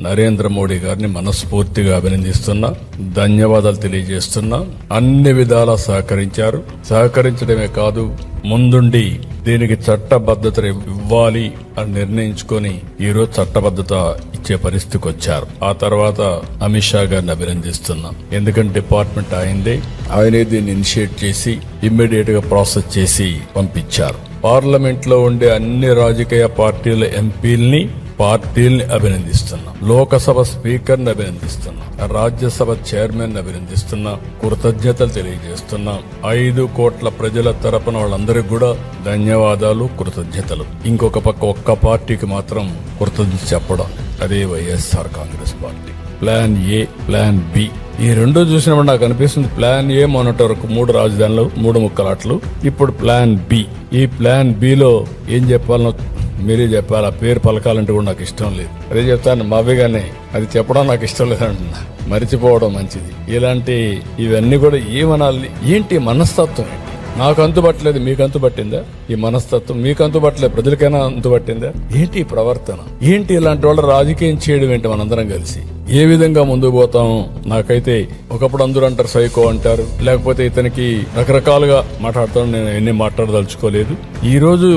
నరేంద్ర మోడీ గారిని మనస్ఫూర్తిగా అభినందిస్తున్నా, ధన్యవాదాలు తెలియజేస్తున్నా. అన్ని విధాలా సహకరించడమే కాదు, ముందుండి దీనికి చట్టబద్ధత ఇవ్వాలి అని నిర్ణయించుకొని ఈరోజు చట్టబద్ధత ఇచ్చే పరిస్థితికి వచ్చారు. ఆ తర్వాత అమిత్ షా గారిని అభినందిస్తున్నా. ఎందుకంటే డిపార్ట్మెంట్ ఆయనే దీన్ని ఇనిషియేట్ చేసి ఇమ్మీడియట్ గా ప్రాసెస్ చేసి పంపించారు. పార్లమెంట్ లో ఉండే అన్ని రాజకీయ పార్టీల ఎంపీల్ని అభినందిస్తున్నా, లోకసభ స్పీకర్ ని అభినందిస్తున్నా, రాజ్యసభ చైర్మన్ ని అభినందిస్తున్నా, కృతజ్ఞతలు తెలియజేస్తున్నా. 5 కోట్ల ప్రజల తరపున వాళ్ళందరికీ కూడా ధన్యవాదాలు, కృతజ్ఞతలు. ఇంకొక పక్క ఒక్క పార్టీకి మాత్రం కృతజ్ఞత చెప్పడం, అదే YSR Congress party. Plan A, plan B, ఈ రెండు చూసినప్పుడు నాకు అనిపిస్తుంది ప్లాన్ ఏ మొన్నటి వరకు 3 రాజధానులు 3 ముక్కలాట్లు, ఇప్పుడు ప్లాన్ బి. ఈ ప్లాన్ బిలో ఏం చెప్పాలనో మీరే చెప్పాలి. ఆ పేరు పలకాలంటే కూడా నాకు ఇష్టం లేదు. అదే చెప్తాను మావిగానే, అది చెప్పడం నాకు ఇష్టం లేదంటున్నా, మరిచిపోవడం మంచిది. ఇవన్నీ కూడా ఏమనాలి, ఏంటి మనస్తత్వం ఏంటి? నాకు అంతుపట్టలేదు, మీకు అంతుపట్టిందా? ఈ మనస్తత్వం మీకు అంతుపట్టలేదు, ప్రజలకైనా అంతుపట్టిందా? ఏంటి ఈ ప్రవర్తన? ఏంటి ఇలాంటి వాళ్ళ రాజకీయం చేయడం ఏంటి? మనందరం కలిసి ఏ విధంగా ముందుకు పోతాం? నాకైతే ఒకప్పుడు అందరూ అంటారు సైకో అంటారు, లేకపోతే ఇతనికి రకరకాలుగా మాట్లాడతాను. నేను ఎన్ని మాట్లాడదలుచుకోలేదు. ఈ రోజు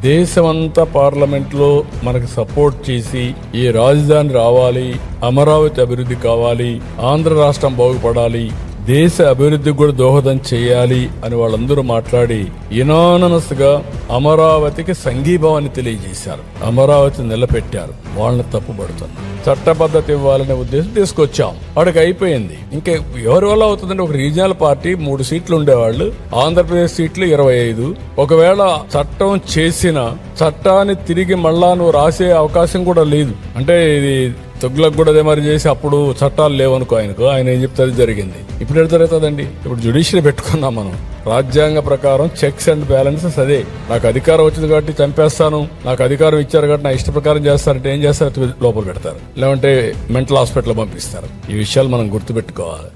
దేశమంతా పార్లమెంట్ లో మనకు సపోర్ట్ చేసి ఈ రాజధాని రావాలి, అమరావతి అభివృద్ధి కావాలి, ఆంధ్ర రాష్ట్రం బాగుపడాలి, దేశ అభివృద్ధికి కూడా దోహదం చేయాలి అని వాళ్ళందరూ మాట్లాడి యునానమస్ గా అమరావతికి సంఘీభావాన్ని తెలియజేశారు. అమరావతి నిలబెట్టారు. వాళ్ళని తప్పుపడుతున్నారు. చట్టబద్ధత ఇవ్వాలనే ఉద్దేశం తీసుకొచ్చాం. వాడికి అయిపోయింది. ఇంకా ఎవరి వల్ల అవుతుందంటే, ఒక రీజనల్ పార్టీ 3 సీట్లు ఉండేవాళ్ళు, ఆంధ్రప్రదేశ్ సీట్లు 25. ఒకవేళ చట్టం చేసిన చట్టాన్ని తిరిగి మళ్ళా నువ్వు రాసే అవకాశం కూడా లేదు. అంటే ఇది తొగ్గులకు కూడా అదే మరి చేసి అప్పుడు చట్టాలు లేవనుకో ఆయన ఏం చెప్తే అది జరిగింది. ఇప్పుడు ఎక్కడ జరుగుతుందండి? ఇప్పుడు జ్యుడిషియరీ పెట్టుకున్నాం మనం. రాజ్యాంగ ప్రకారం చెక్స్ అండ్ బ్యాలెన్సెస్ అదే. నాకు అధికారం వచ్చింది కాబట్టి చంపేస్తాను, నాకు అధికారం ఇచ్చారు కాబట్టి నా ఇష్ట ప్రకారం చేస్తారంటే ఏం చేస్తారు? లోపల పెడతారు, లేదంటే మెంటల్ హాస్పిటల్ పంపిస్తారు. ఈ విషయాలు మనం గుర్తుపెట్టుకోవాలి.